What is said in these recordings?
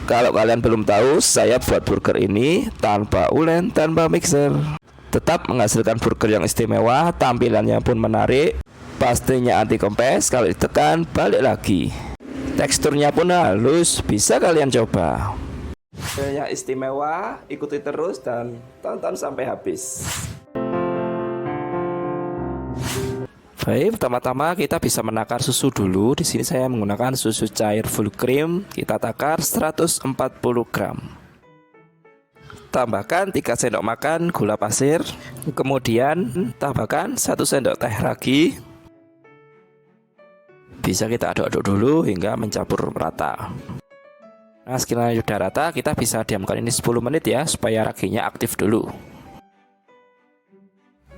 Kalau kalian belum tahu, saya buat burger ini tanpa ulen, tanpa mixer. Tetap menghasilkan burger yang istimewa, tampilannya pun menarik, pastinya anti kempes, kalau ditekan balik lagi. Teksturnya pun halus, bisa kalian coba. Yang istimewa, ikuti terus dan tonton sampai habis. Baik, pertama-tama kita bisa menakar susu dulu. Di sini saya menggunakan susu cair full cream. Kita takar 140 gram. Tambahkan 3 sendok makan gula pasir. Kemudian tambahkan 1 sendok teh ragi. Bisa kita aduk-aduk dulu hingga mencampur merata. Nah, sekiranya sudah rata, kita bisa diamkan ini 10 menit ya, supaya raginya aktif dulu.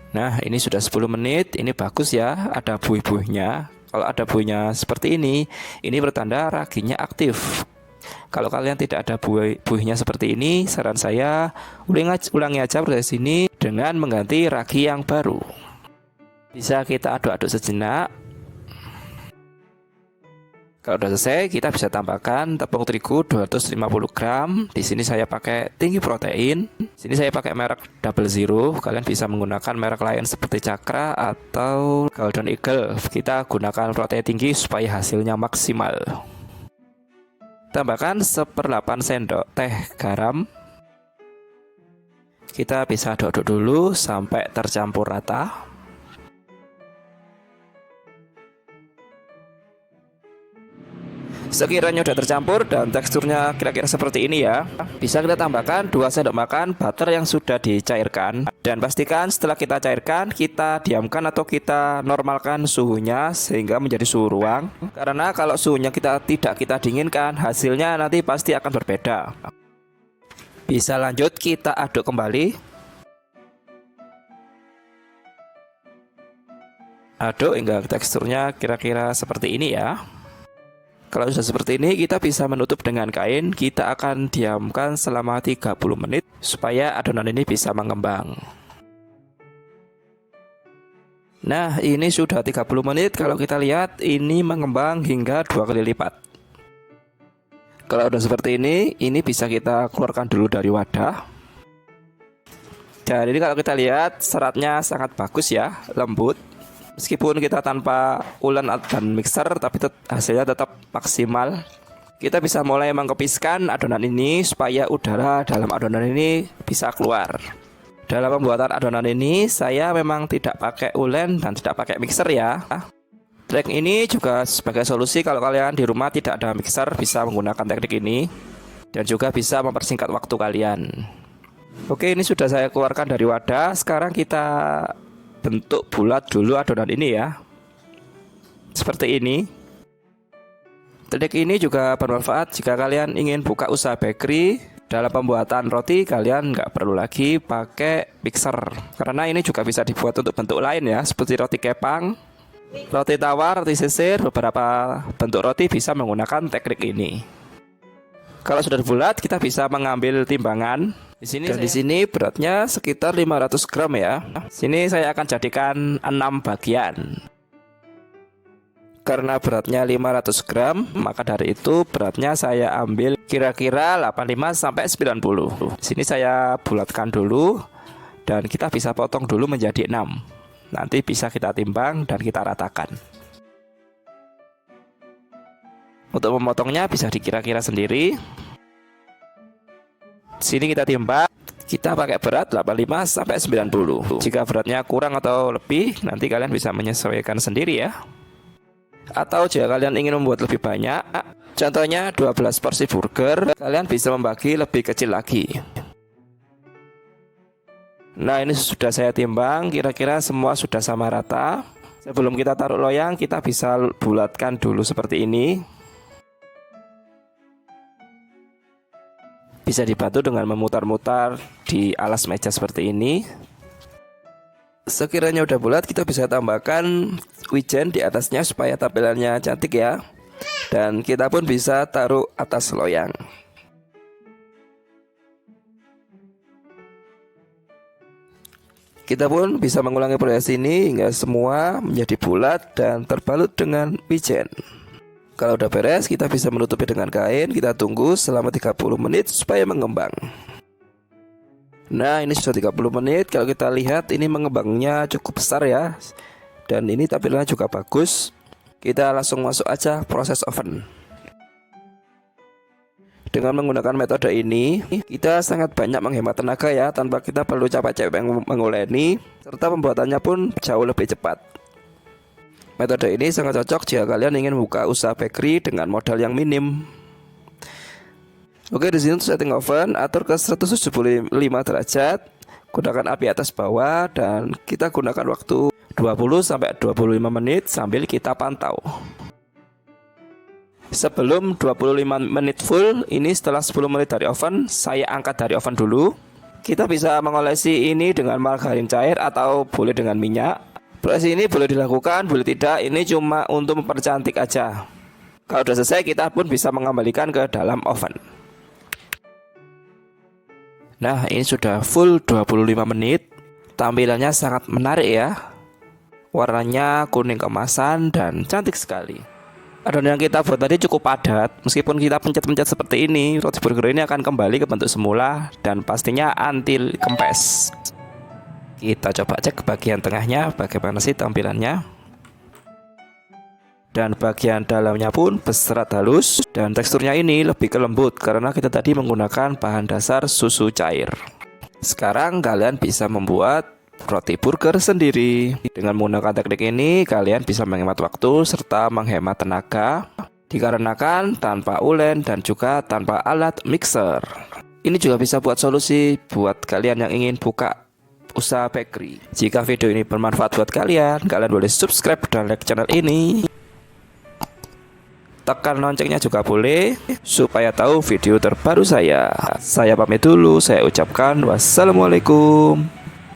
Nah, ini sudah 10 menit, ini bagus ya, ada buih-buihnya. Kalau ada buihnya seperti ini bertanda raginya aktif. Kalau kalian tidak ada buihnya seperti ini, saran saya ulangi aja proses ini dengan mengganti ragi yang baru. Bisa kita aduk-aduk sejenak. Kalau sudah selesai, kita bisa tambahkan tepung terigu 250 gram. Di sini saya pakai tinggi protein. Di sini saya pakai merek Double Zero. Kalian bisa menggunakan merek lain seperti Cakra atau Golden Eagle. Kita gunakan protein tinggi supaya hasilnya maksimal. Tambahkan 1/8 sendok teh garam. Kita bisa aduk-aduk dulu sampai tercampur rata. Sekiranya sudah tercampur dan teksturnya kira-kira seperti ini ya, bisa kita tambahkan 2 sendok makan butter yang sudah dicairkan. Dan pastikan setelah kita cairkan, kita diamkan atau kita normalkan suhunya sehingga menjadi suhu ruang. Karena kalau suhunya tidak kita dinginkan, hasilnya nanti pasti akan berbeda. Bisa lanjut kita aduk kembali. Aduk hingga teksturnya kira-kira seperti ini ya. Kalau sudah seperti ini, kita bisa menutup dengan kain. Kita akan diamkan selama 30 menit supaya adonan ini bisa mengembang. Nah, ini sudah 30 menit. Kalau kita lihat, ini mengembang hingga 2 kali lipat. Kalau sudah seperti ini bisa kita keluarkan dulu dari wadah. Dan ini kalau kita lihat, seratnya sangat bagus ya, lembut. Meskipun kita tanpa ulen dan mixer, tapi hasilnya tetap maksimal. Kita bisa mulai mengepiskan adonan ini supaya udara dalam adonan ini bisa keluar. Dalam pembuatan adonan ini, saya memang tidak pakai ulen dan tidak pakai mixer ya. Trik ini juga sebagai solusi kalau kalian di rumah tidak ada mixer, bisa menggunakan teknik ini. Dan juga bisa mempersingkat waktu kalian. Oke, ini sudah saya keluarkan dari wadah. Sekarang kita bentuk bulat dulu adonan ini ya, seperti ini. Teknik ini juga bermanfaat jika kalian ingin buka usaha bakery. Dalam pembuatan roti kalian nggak perlu lagi pakai mixer, karena ini juga bisa dibuat untuk bentuk lain ya, seperti roti kepang, roti tawar, roti sisir. Beberapa bentuk roti bisa menggunakan teknik ini. Kalau sudah bulat, kita bisa mengambil timbangan. Di sini beratnya sekitar 500 gram ya. Sini saya akan jadikan 6 bagian. Karena beratnya 500 gram, maka dari itu beratnya saya ambil kira-kira 85 sampai 90. Di sini saya bulatkan dulu dan kita bisa potong dulu menjadi 6. Nanti bisa kita timbang dan kita ratakan. Untuk memotongnya bisa dikira-kira sendiri. Sini kita timbang, kita pakai berat 85 sampai 90. Jika beratnya kurang atau lebih, nanti kalian bisa menyesuaikan sendiri ya. Atau jika kalian ingin membuat lebih banyak, contohnya 12 porsi burger, kalian bisa membagi lebih kecil lagi. Nah, ini sudah saya timbang, kira-kira semua sudah sama rata. Sebelum kita taruh loyang, kita bisa bulatkan dulu seperti ini. Bisa dibantu dengan memutar-mutar di alas meja seperti ini. Sekiranya udah bulat, kita bisa tambahkan wijen di atasnya supaya tampilannya cantik ya. Dan kita pun bisa taruh atas loyang. Kita pun bisa mengulangi proses ini hingga semua menjadi bulat dan terbalut dengan wijen. Kalau udah beres, kita bisa menutupi dengan kain. Kita tunggu selama 30 menit supaya mengembang. Nah, ini sudah 30 menit. Kalau kita lihat ini mengembangnya cukup besar ya. Dan ini tampilannya juga bagus. Kita langsung masuk aja proses oven. Dengan menggunakan metode ini, kita sangat banyak menghemat tenaga ya, tanpa kita perlu capek-capek menguleni, serta pembuatannya pun jauh lebih cepat. Metode ini sangat cocok jika kalian ingin membuka usaha bakery dengan modal yang minim. Oke, di sini untuk setting oven atur ke 175 derajat, gunakan api atas bawah, dan kita gunakan waktu 20-25 menit sambil kita pantau. Sebelum 25 menit full, ini setelah 10 menit dari oven, saya angkat dari oven dulu. Kita bisa mengolesi ini dengan margarin cair atau boleh dengan minyak. Proses ini boleh dilakukan, boleh tidak, ini cuma untuk mempercantik aja. Kalau sudah selesai, kita pun bisa mengembalikan ke dalam oven. Nah, ini sudah full 25 menit. Tampilannya sangat menarik ya. Warnanya kuning keemasan dan cantik sekali. Adonan yang kita buat tadi cukup padat. Meskipun kita pencet-pencet seperti ini, roti burger ini akan kembali ke bentuk semula dan pastinya anti kempes. Kita coba cek bagian tengahnya bagaimana sih tampilannya. Dan bagian dalamnya pun berserat halus, dan teksturnya ini lebih ke lembut karena kita tadi menggunakan bahan dasar susu cair. Sekarang kalian bisa membuat roti burger sendiri. Dengan menggunakan teknik ini, kalian bisa menghemat waktu serta menghemat tenaga, dikarenakan tanpa ulen dan juga tanpa alat mixer. Ini juga bisa buat solusi buat kalian yang ingin buka usaha bakery. Jika video ini bermanfaat buat kalian, kalian boleh subscribe dan like channel ini. Tekan loncengnya juga boleh supaya tahu video terbaru saya. Saya pamit dulu, saya ucapkan wassalamualaikum.